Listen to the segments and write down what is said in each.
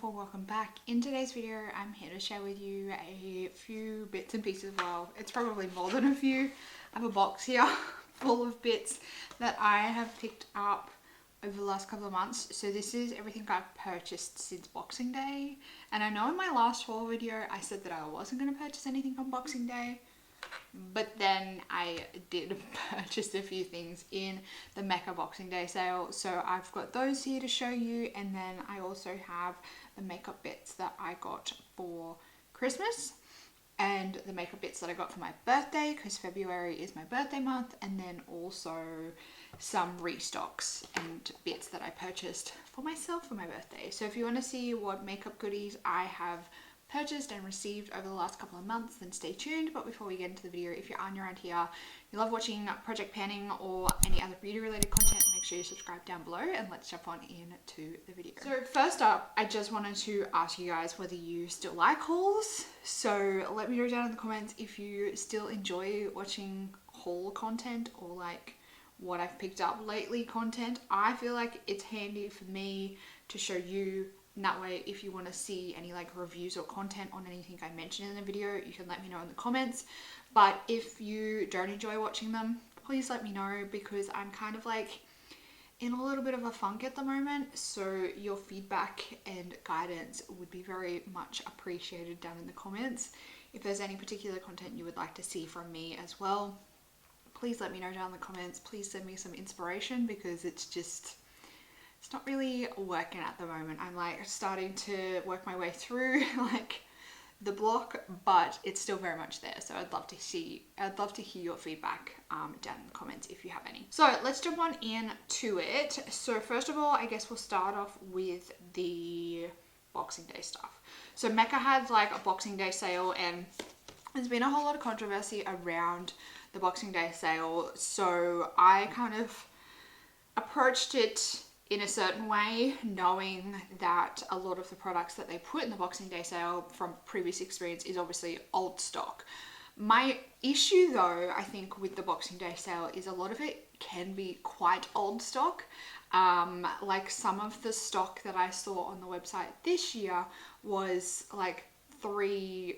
wonderful, welcome back. In today's video I'm here to share with you a few bits and pieces. Well, it's probably more than a few. I have a box here full of bits that I have picked up over the last couple of months. So this is everything I've purchased since Boxing Day, and I know in my last haul video I said that I wasn't going to purchase anything on Boxing Day, but then I did purchase a few things in the Mecca Boxing Day sale. So I've got those here to show you, and then I also have the makeup bits that I got for Christmas and the makeup bits that I got for my birthday, because February is my birthday month, and then also some restocks and bits that I purchased for myself for my birthday. So if you want to see what makeup goodies I have purchased and received over the last couple of months, then stay tuned. But before we get into the video, if you're new around here, you love watching project panning or any other beauty related content, make sure you subscribe down below, and let's jump on into the video. So first up, I just wanted to ask you guys whether you still like hauls. So let me know down in the comments if you still enjoy watching haul content or like what I've picked up lately content. I feel like it's handy for me to show you. And that way, if you want to see any like reviews or content on anything I mentioned in the video, you can let me know in the comments. But if you don't enjoy watching them, please let me know, because I'm kind of like in a little bit of a funk at the moment. So your feedback and guidance would be very much appreciated down in the comments. If there's any particular content you would like to see from me as well, please let me know down in the comments. Please send me some inspiration, because it's not really working at the moment. I'm like starting to work my way through like the block, but it's still very much there. So I'd love to hear your feedback down in the comments if you have any. So let's jump on into it. So first of all, I guess we'll start off with the Boxing Day stuff. So Mecca had like a Boxing Day sale, and there's been a whole lot of controversy around the Boxing Day sale. So I kind of approached it in a certain way, knowing that a lot of the products that they put in the Boxing Day sale from previous experience is obviously old stock. My issue though, I think with the Boxing Day sale, is a lot of it can be quite old stock. Like some of the stock that I saw on the website this year was like 3-4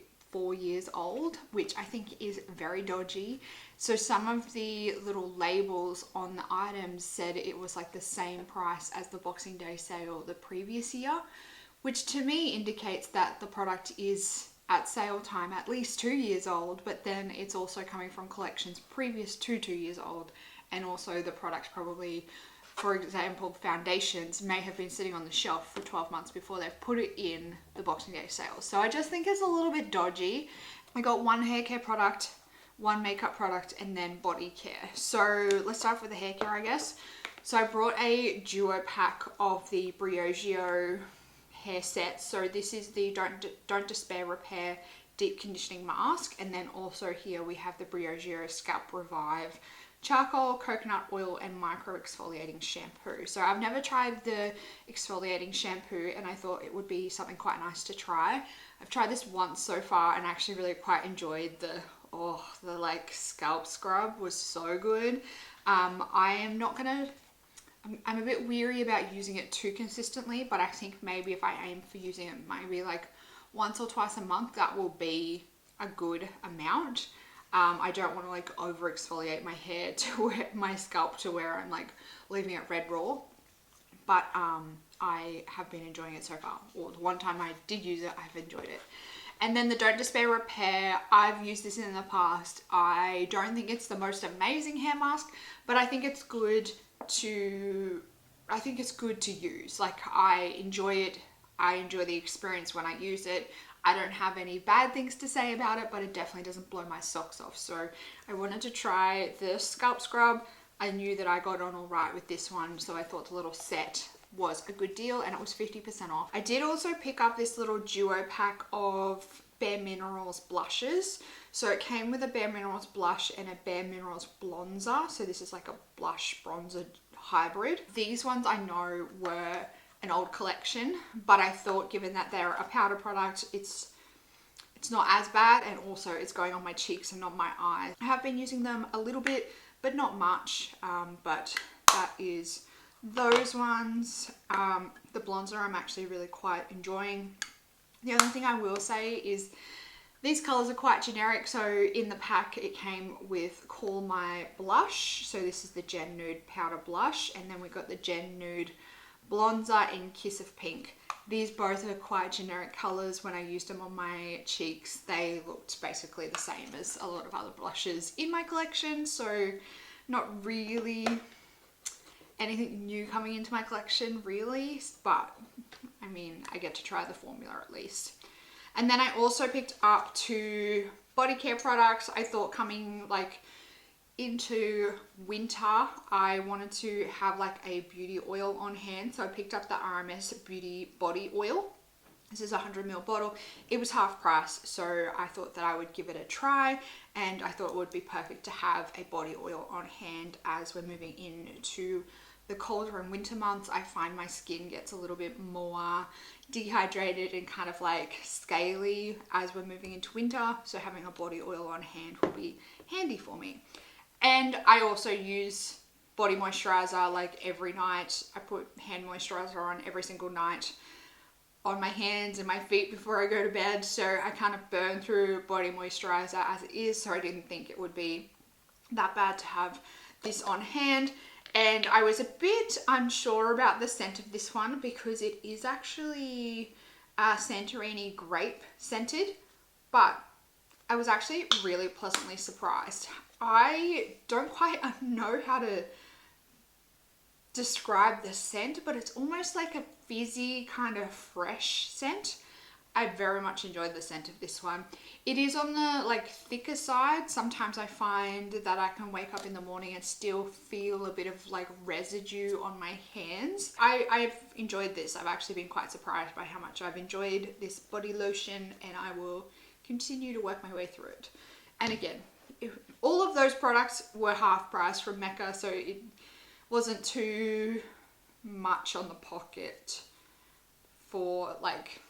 years old, which I think is very dodgy. So some of the little labels on the items said it was like the same price as the Boxing Day sale the previous year, which to me indicates that the product is at sale time at least 2 years old, but then it's also coming from collections previous to 2 years old. And also the product probably, for example, foundations may have been sitting on the shelf for 12 months before they've put it in the Boxing Day sale. So I just think it's a little bit dodgy. I got one hair care product, one makeup product, and then body care. So let's start with the hair care, I guess. So I brought a duo pack of the Briogeo hair set. So this is the Don't Despair Repair Deep Conditioning Mask. And then also here we have the Briogeo Scalp Revive Charcoal, Coconut Oil, and Micro Exfoliating Shampoo. So I've never tried the exfoliating shampoo, and I thought it would be something quite nice to try. I've tried this once so far, and I actually really quite enjoyed the like scalp scrub was so good. I'm a bit weary about using it too consistently, but I think maybe if I aim for using it maybe like once or twice a month, that will be a good amount. I don't want to like over exfoliate my hair my scalp to where I'm like leaving it red raw, but I have been enjoying it so far. Or the one time I did use it, I've enjoyed it. And then the Don't Despair Repair, I've used this in the past. I don't think it's the most amazing hair mask, but I think it's good to use. Like, I enjoy it. I enjoy the experience when I use it. I don't have any bad things to say about it, but it definitely doesn't blow my socks off. So I wanted to try the scalp scrub. I knew that I got on all right with this one, so I thought the little set was a good deal, and it was 50% off. I did also pick up this little duo pack of Bareminerals blushes. So it came with a Bareminerals blush and a Bareminerals bronzer. So this is like a blush bronzer hybrid. These ones I know were an old collection, but I thought given that they're a powder product, it's not as bad, and also it's going on my cheeks and not my eyes. I have been using them a little bit, but not much, but that is those ones. The Blonzer I'm actually really quite enjoying. The only thing I will say is these colours are quite generic. So in the pack it came with Call My Blush. So this is the Gen Nude Powder Blush. And then we got the Gen Nude Blonzer in Kiss of Pink. These both are quite generic colours. When I used them on my cheeks, they looked basically the same as a lot of other blushes in my collection. So not really anything new coming into my collection really, but I mean, I get to try the formula at least. And then I also picked up 2 body care products. I thought coming like into winter, I wanted to have like a beauty oil on hand. So I picked up the RMS Beauty Body Oil. This is a 100ml bottle. It was half price, so I thought that I would give it a try, and I thought it would be perfect to have a body oil on hand as we're moving into the colder and winter months. I find my skin gets a little bit more dehydrated and kind of like scaly as we're moving into winter, so having a body oil on hand will be handy for me. And I also use body moisturizer like every night. I put hand moisturizer on every single night on my hands and my feet before I go to bed, so I kind of burn through body moisturizer as it is, so I didn't think it would be that bad to have this on hand. And I was a bit unsure about the scent of this one because it is actually Santorini Grape scented, but I was actually really pleasantly surprised. I don't quite know how to describe the scent, but it's almost like a fizzy kind of fresh scent. I very much enjoyed the scent of this one. It is on the like thicker side. Sometimes I find that I can wake up in the morning and still feel a bit of like residue on my hands. I've enjoyed this. I've actually been quite surprised by how much I've enjoyed this body lotion, and I will continue to work my way through it. And again, all of those products were half price from Mecca, so it wasn't too much on the pocket for like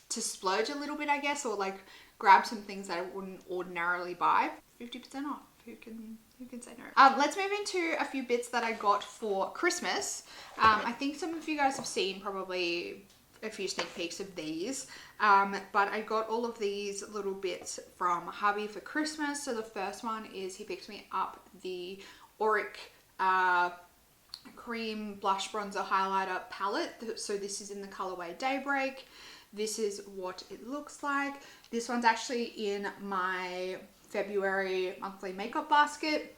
to splurge a little bit, I guess, or like grab some things that I wouldn't ordinarily buy. 50% off. Who can say no? Let's move into a few bits that I got for Christmas. I think some of you guys have seen probably a few sneak peeks of these, but I got all of these little bits from hubby for Christmas. So the first one is he picked me up the Auric cream blush bronzer highlighter palette. So this is in the colorway Daybreak. This is what it looks like. This one's actually in my February monthly makeup basket.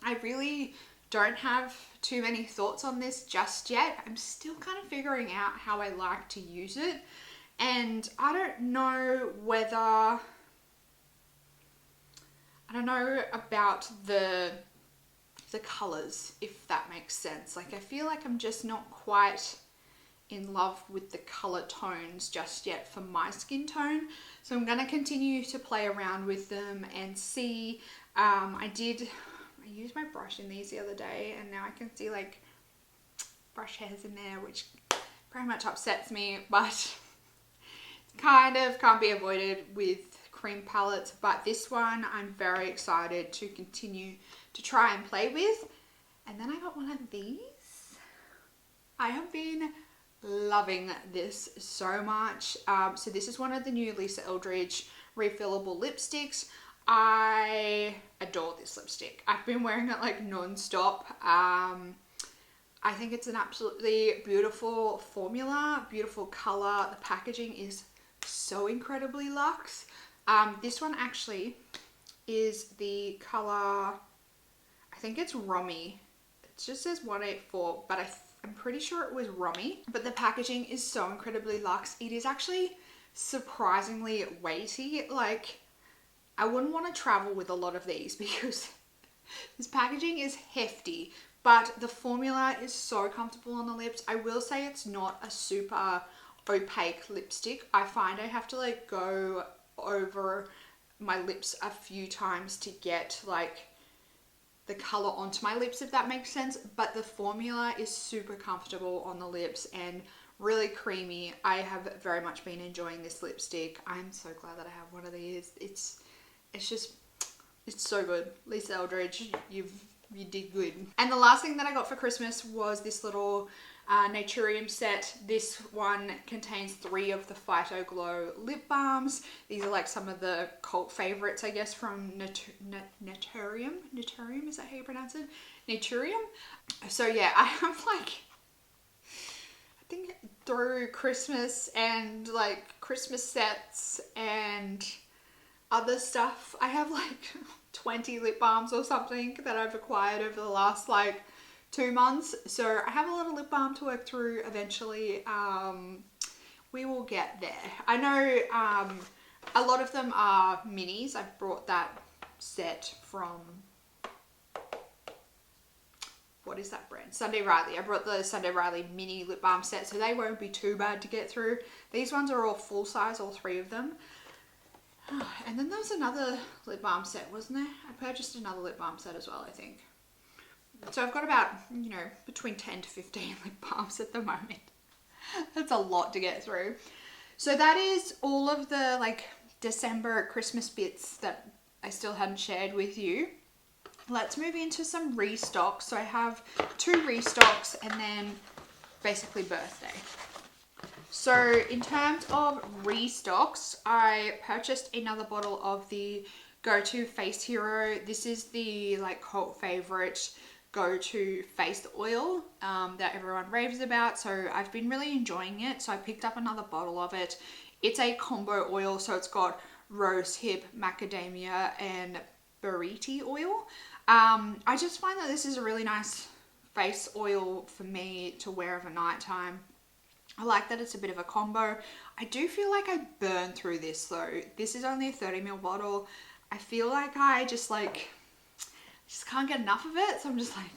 I really don't have too many thoughts on this just yet. I'm still kind of figuring out how I like to use it, and I don't know about the colors, if that makes sense. Like I feel like I'm just not quite in love with the color tones just yet for my skin tone, so I'm going to continue to play around with them and see. I used my brush in these the other day, and now I can see like brush hairs in there, which pretty much upsets me, but kind of can't be avoided with cream palettes. But this one I'm very excited to continue to try and play with. And then I got one of these. I have been loving this so much. So this is one of the new Lisa Elridge refillable lipsticks. I adore this lipstick. I've been wearing it like non-stop. I think it's an absolutely beautiful formula, beautiful color. The packaging is so incredibly luxe. This one actually is the color, I think it's Romy. It just says 184, but I'm pretty sure it was Romy. But the packaging is so incredibly luxe. It is actually surprisingly weighty. Like, I wouldn't want to travel with a lot of these because this packaging is hefty, but the formula is so comfortable on the lips. I will say it's not a super opaque lipstick. I find I have to like go over my lips a few times to get like the color onto my lips, if that makes sense. But the formula is super comfortable on the lips and really creamy. I have very much been enjoying this lipstick. I'm so glad that I have one of these. It's so good. Lisa Elridge, you've you did good. And the last thing that I got for Christmas was this little Naturium set. This one contains 3 of the Phyto-Glow lip balms. These are like some of the cult favorites, I guess, from Naturium. Naturium, is that how you pronounce it? Naturium. So yeah, I have like, I think through Christmas and like Christmas sets and other stuff, I have like 20 lip balms or something that I've acquired over the last like 2 months. So I have a lot of lip balm to work through eventually. We will get there. I know a lot of them are minis. I've brought that set from, what is that brand? Sunday Riley. I brought the Sunday Riley mini lip balm set, so they won't be too bad to get through. These ones are all full size, all 3 of them. And then there was another lip balm set, wasn't there? I purchased another lip balm set as well, I think. So I've got about, you know, between 10 to 15 lip balms at the moment. That's a lot to get through. So that is all of the like December Christmas bits that I still hadn't shared with you. Let's move into some restocks. So I have 2 restocks and then basically birthday. So in terms of restocks, I purchased another bottle of the Go-To Face Hero. This is the like cult favorite go-to face oil that everyone raves about. So I've been really enjoying it. So I picked up another bottle of it. It's a combo oil. So it's got rosehip, macadamia, and buriti oil. I just find that this is a really nice face oil for me to wear over nighttime. I like that it's a bit of a combo. I do feel like I burn through this though. This is only a 30ml bottle. I feel like I just can't get enough of it. So I'm just like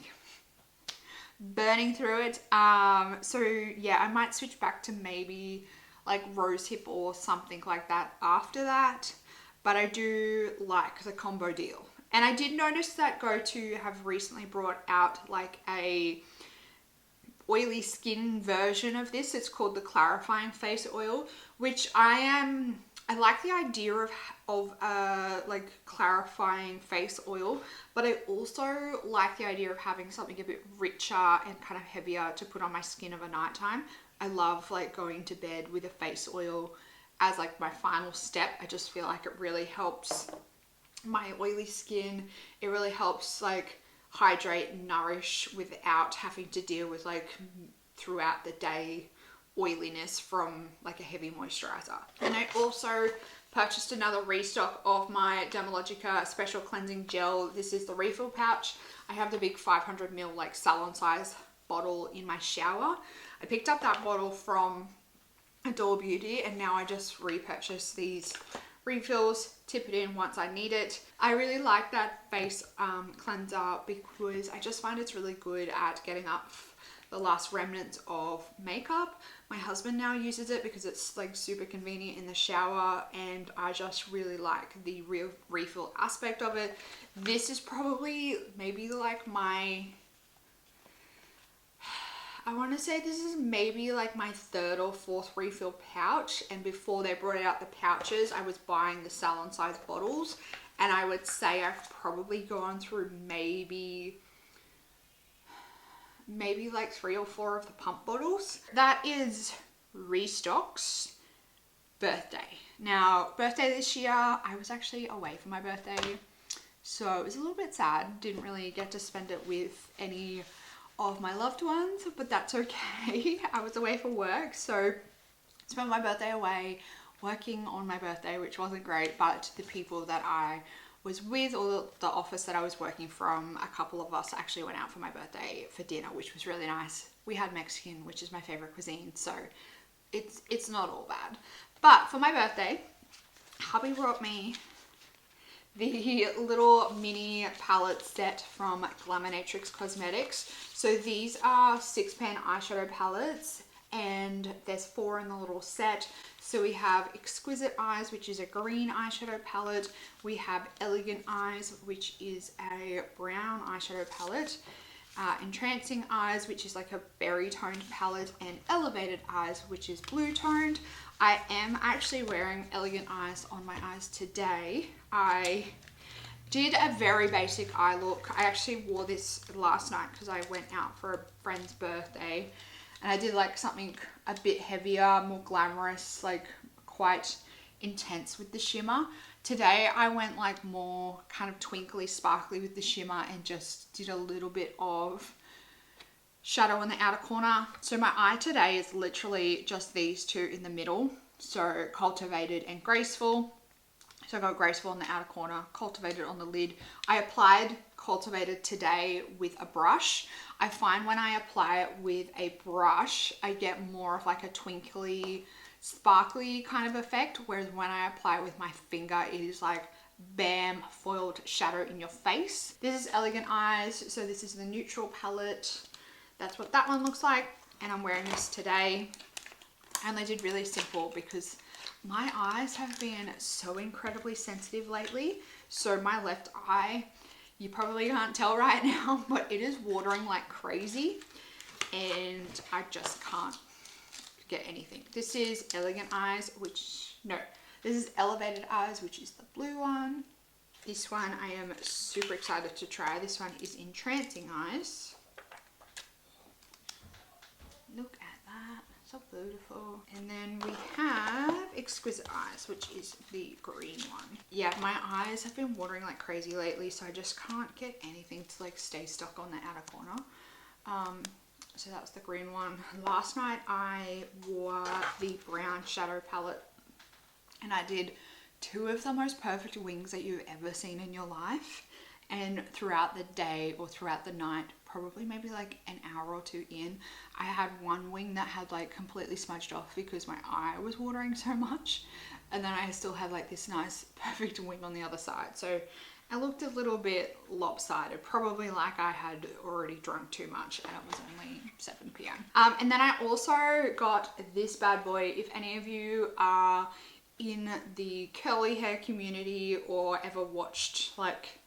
burning through it. So yeah, I might switch back to maybe like rosehip or something like that after that. But I do like the combo deal. And I did notice that Go-To have recently brought out like a oily skin version of this. It's called the Clarifying Face Oil, which I like the idea of like clarifying face oil, but I also like the idea of having something a bit richer and kind of heavier to put on my skin over nighttime. I love like going to bed with a face oil as like my final step. I just feel like it really helps my oily skin. It really helps like hydrate and nourish without having to deal with like throughout the day oiliness from like a heavy moisturizer. And I also purchased another restock of my Dermalogica Special Cleansing Gel. This is the refill pouch. I have the big 500ml like salon size bottle in my shower. I picked up that bottle from Adore Beauty and now I just repurchase these refills, tip it in once I need it. I really like that face cleanser because I just find it's really good at getting up the last remnants of makeup. My husband now uses it because it's like super convenient in the shower and I just really like the refill aspect of it. This is probably maybe like I want to say this is maybe like my 3rd or 4th refill pouch, and before they brought out the pouches I was buying the salon size bottles, and I would say I've probably gone through maybe like 3 or 4 of the pump bottles. That is restocks. Birthday. Now birthday this year, I was actually away for my birthday, so it was a little bit sad. Didn't really get to spend it with any of my loved ones, but that's okay. I was away for work, so spent my birthday away working on my birthday, which wasn't great, but the people that I was with, or the office that I was working from, a couple of us actually went out for my birthday for dinner, which was really nice. We had Mexican, which is my favorite cuisine, so it's not all bad. But for my birthday, hubby brought me the little mini palette set from Glaminatrix Cosmetics. So these are 6-pan eyeshadow palettes and there's 4 in the little set. So we have Exquisite Eyes, which is a green eyeshadow palette. We have Elegant Eyes, which is a brown eyeshadow palette. Entrancing Eyes, which is like a berry toned palette, and Elevated Eyes, which is blue toned. I am actually wearing Elegant Eyes on my eyes today. I Did a very basic eye look. I actually wore this last night because I went out for a friend's birthday, and I did like something a bit heavier, more glamorous, like quite intense with the shimmer. Today I went like more kind of twinkly, sparkly with the shimmer and just did a little bit of shadow in the outer corner. So my eye today is literally just these two in the middle. So cultivated and graceful. So I got graceful in the outer corner, cultivated on the lid. I applied cultivated today with a brush. I find when I apply it with a brush, I get more of like a twinkly, sparkly kind of effect, whereas when I apply it with my finger, it is like bam, foiled shadow in your face. This is Elegant Eyes, so this is the neutral palette. That's what that one looks like, and I'm wearing this today. And I did really simple because my eyes have been so incredibly sensitive lately. So my left eye, you probably can't tell right now, but it is watering like crazy, and I just can't get anything. This is Elegant Eyes, this is Elevated Eyes, which is the blue one. This one I am super excited to try. This one is Entrancing Eyes. Look at that, so beautiful. And then we have Exquisite Eyes, which is the green one. Yeah, my eyes have been watering like crazy lately, so I just can't get anything to like stay stuck on the outer corner. So that was the green one. Last night I wore the brown shadow palette, and I did two of the most perfect wings that you've ever seen in your life. And throughout the day or throughout the night, probably maybe like an hour or two in, I had one wing that had like completely smudged off because my eye was watering so much, and then I still had like this nice perfect wing on the other side. So I looked a little bit lopsided, probably like I had already drunk too much and it was only 7 p.m. And then I also got this bad boy. If any of you are in the curly hair community or ever watched like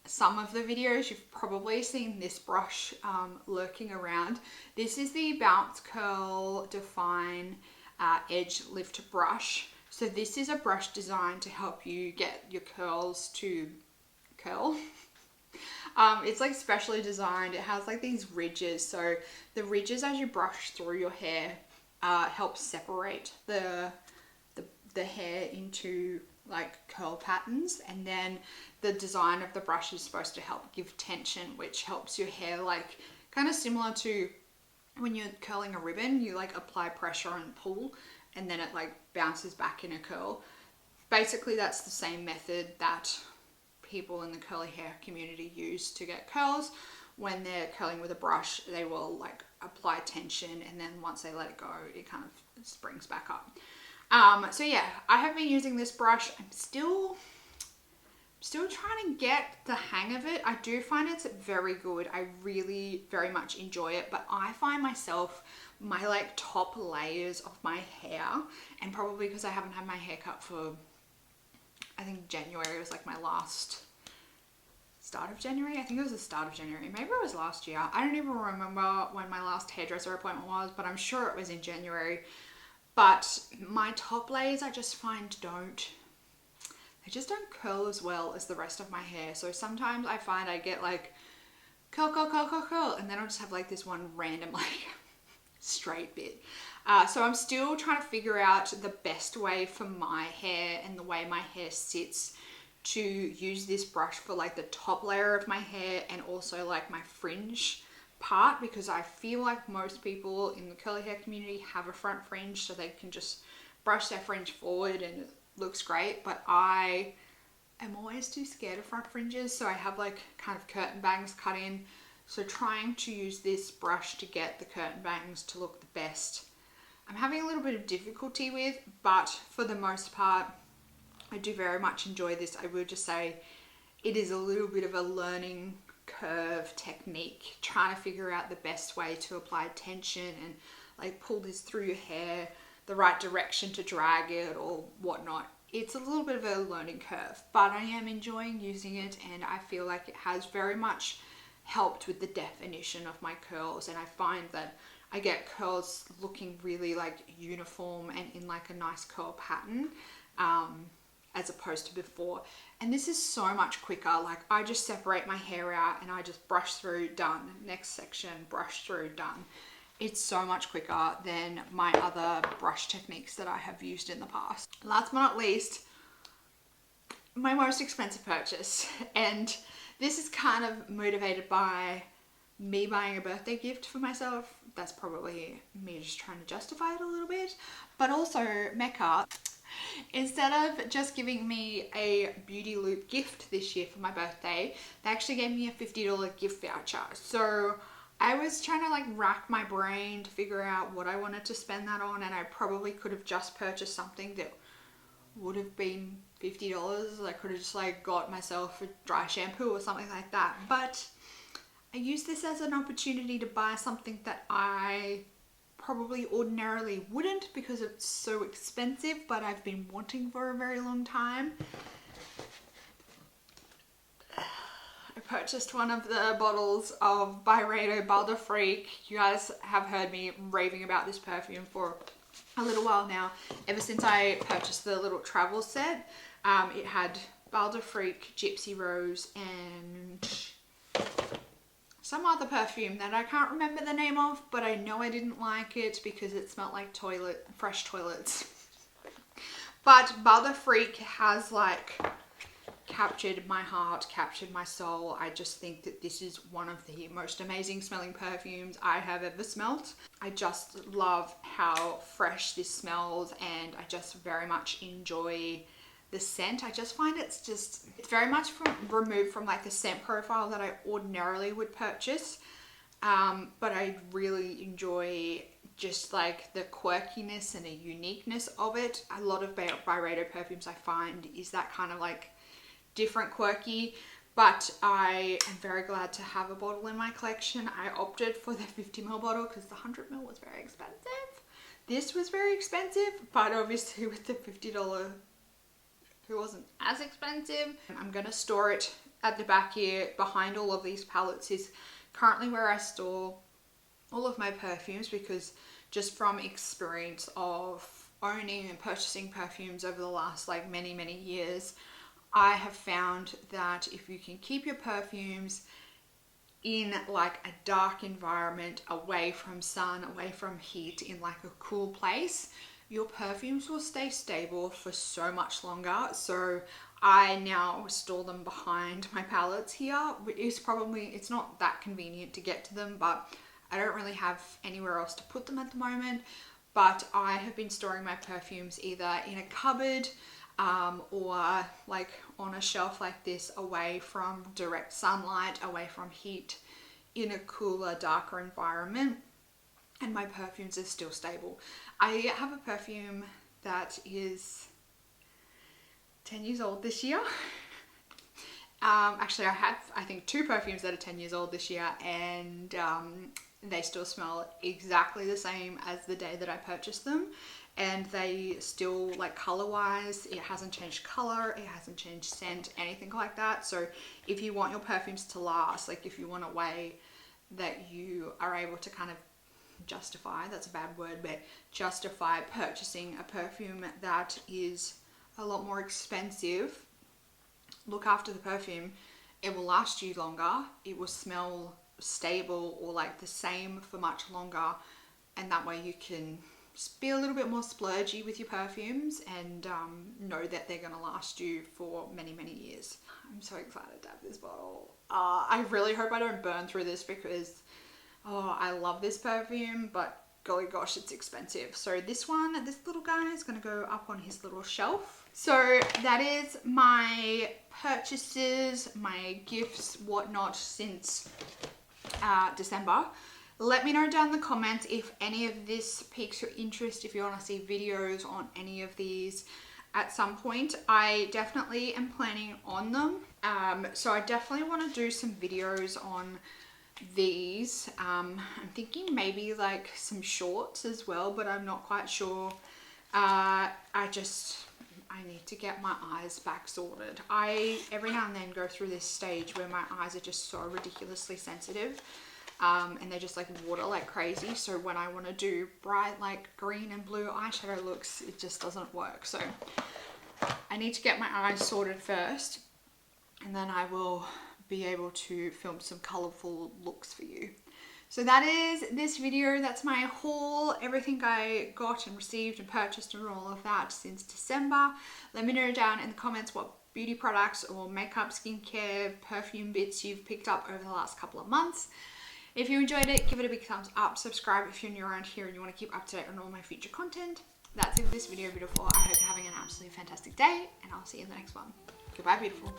some of the videos, you've probably seen this brush lurking around. This is the Bounce Curl Define Edge Lift Brush. So this is a brush designed to help you get your curls to curl. It's like specially designed. It has like these ridges. So the ridges as you brush through your hair help separate the hair into like curl patterns, and then the design of the brush is supposed to help give tension, which helps your hair, like kind of similar to when you're curling a ribbon, you like apply pressure and pull and then it like bounces back in a curl. Basically that's the same method that people in the curly hair community use to get curls. When they're curling with a brush, they will like apply tension, and then once they let it go, it kind of springs back up. So yeah, I have been using this brush. I'm still trying to get the hang of it. I do find it's very good. I really very much enjoy it, but I find myself, my like top layers of my hair, and probably because I haven't had my hair cut for, I think January was like my last, start of January? I think it was the start of January. Maybe it was last year. I don't even remember when my last hairdresser appointment was, but I'm sure it was in January. But my top layers, I just find they just don't curl as well as the rest of my hair. So sometimes I find I get like curl, and then I'll just have like this one random like straight bit. So I'm still trying to figure out the best way for my hair and the way my hair sits to use this brush for like the top layer of my hair and also like my fringe part, because I feel like most people in the curly hair community have a front fringe, so they can just brush their fringe forward and it looks great. But I am always too scared of front fringes, so I have like kind of curtain bangs cut in. So trying to use this brush to get the curtain bangs to look the best, I'm having a little bit of difficulty with, but for the most part I do very much enjoy this. I would just say it is a little bit of a learning curve technique, trying to figure out the best way to apply tension and like pull this through your hair, the right direction to drag it or whatnot. It's a little bit of a learning curve, but I am enjoying using it, and I feel like it has very much helped with the definition of my curls, and I find that I get curls looking really like uniform and in like a nice curl pattern. as opposed to before. And this is so much quicker. Like, I just separate my hair out and I just brush through, done. Next section, brush through, done. It's so much quicker than my other brush techniques that I have used in the past. Last but not least, my most expensive purchase. And this is kind of motivated by me buying a birthday gift for myself. That's probably me just trying to justify it a little bit. But also Mecca, instead of just giving me a beauty loop gift this year for my birthday, they actually gave me a $50 gift voucher. So I was trying to like rack my brain to figure out what I wanted to spend that on, and I probably could have just purchased something that would have been $50. I could have just like got myself a dry shampoo or something like that. But I use this as an opportunity to buy something that I probably ordinarily wouldn't because it's so expensive, but I've been wanting for a very long time. I purchased one of the bottles of Byredo Bal de Freak. You guys have heard me raving about this perfume for a little while now. Ever since I purchased the little travel set, it had Bal de Freak, Gypsy Rose, and some other perfume that I can't remember the name of, but I know I didn't like it because it smelled like fresh toilets. But Bal de Freak has like captured my heart, captured my soul. I just think that this is one of the most amazing smelling perfumes I have ever smelled. I just love how fresh this smells, and I just very much enjoy the scent. I just find it's very much removed from like the scent profile that I ordinarily would purchase. But I really enjoy just like the quirkiness and the uniqueness of it. A lot of Byredo perfumes I find is that kind of like different, quirky, but I am very glad to have a bottle in my collection. I opted for the 50ml bottle because the 100ml was very expensive. This was very expensive, but obviously with the $50, it wasn't as expensive. I'm gonna store it at the back here. Behind all of these palettes is currently where I store all of my perfumes, because just from experience of owning and purchasing perfumes over the last like many years, I have found that if you can keep your perfumes in like a dark environment, away from sun, away from heat, in like a cool place, your perfumes will stay stable for so much longer. So I now store them behind my palettes here. It's not that convenient to get to them, but I don't really have anywhere else to put them at the moment. But I have been storing my perfumes either in a cupboard, or like on a shelf like this, away from direct sunlight, away from heat, in a cooler, darker environment, and my perfumes are still stable. I have a perfume that is 10 years old this year. Actually, I have, I think, 2 perfumes that are 10 years old this year, and they still smell exactly the same as the day that I purchased them. And they still, like, color wise, it hasn't changed color, it hasn't changed scent, anything like that. So if you want your perfumes to last, like if you want a way that you are able to kind of justify, that's a bad word, but justify purchasing a perfume that is a lot more expensive, look after the perfume. It will last you longer, it will smell stable or like the same for much longer, and that way you can be a little bit more splurgy with your perfumes and know that they're going to last you for many years. I'm so excited to have this bottle. I really hope I don't burn through this because I love this perfume, but golly gosh, it's expensive. So this little guy is going to go up on his little shelf. So that is my purchases, my gifts, whatnot since December. Let me know down in the comments if any of this piques your interest, if you want to see videos on any of these at some point. I definitely am planning on them. So I definitely want to do some videos on these. I'm thinking maybe like some shorts as well, but I'm not quite sure. I need to get my eyes back sorted. I every now and then go through this stage where my eyes are just so ridiculously sensitive. And they just like water like crazy. So when I want to do bright like green and blue eyeshadow looks, it just doesn't work. So I need to get my eyes sorted first, and then I will be able to film some colourful looks for you. So that is this video. That's my haul, everything I got and received and purchased and all of that since December. Let me know down in the comments what beauty products or makeup, skincare, perfume bits you've picked up over the last couple of months. If you enjoyed it, give it a big thumbs up. Subscribe if you're new around here and you want to keep up to date on all my future content. That's it for this video, beautiful. I hope you're having an absolutely fantastic day, and I'll see you in the next one. Goodbye, beautiful.